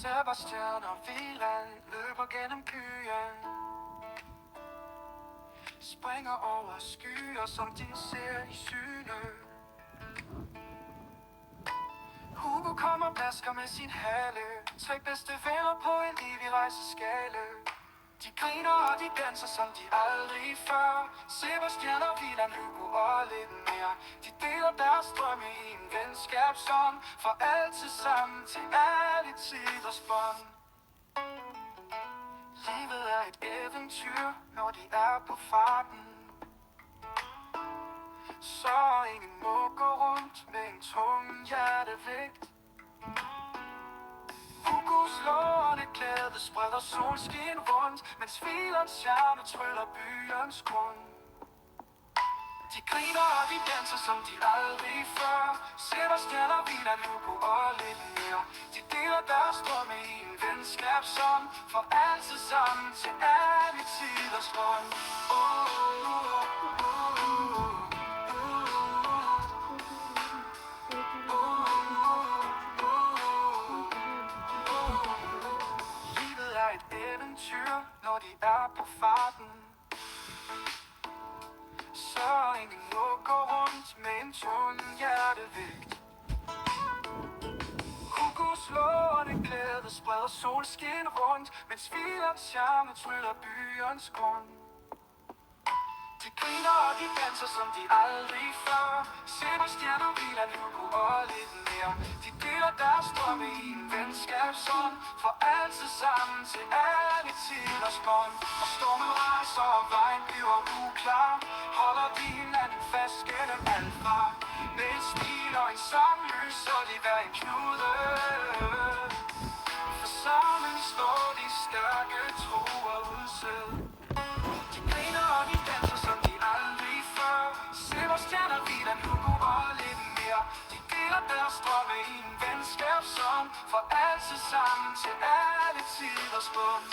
Sebastian og Wieland løber gennem byen, springer over skyer, som de ser i syne. Hugo kommer basker med sin hale, 3 bedste venner på en evig rejseskale. De griner og de danser som de aldrig før. Sebastian og Wieland, Hugo og lidt mere. De deler deres drømme i en venskabsånd, for altid sammen til alle tiders bånd. Livet er et eventyr, når de er på farten, så ingen må gå rundt med en tung hjertevægt. Hugos lårende glæde spreder solskin rundt, mens Wielands charme tryller byens grund. De griner og de danser som de aldrig før. Sebastian og Wieland, Hugo og lidt mere. De deler deres drømme i en venskabsånd, for altid sammen til alle tiders bånd. Livet er et eventyr, når de er på farten, så ingen må gå rundt med en tung hjertevægt. Hugos lårende glæde spreder solskin rundt, mens Wielands charme tryller byens grund. De griner og de danser som de aldrig før. Sebastian og Wieland, Hugo og lidt mere. De deler deres drømme i en venskabsånd, for altid sammen til alle tiders bånd. Og stormen rejser og vejen bliver uklar, holder de hinanden fast gennem alt fra. Med et smil og en sang lyser de hver en knude, for sammen står de stærke, tro og udsæd. De griner og de danser som de aldrig før. Sebastian og Wieland, Hugo og lidt mere. De deler deres drømme i en venskabsånd, for altid sammen til alle tiders bånd.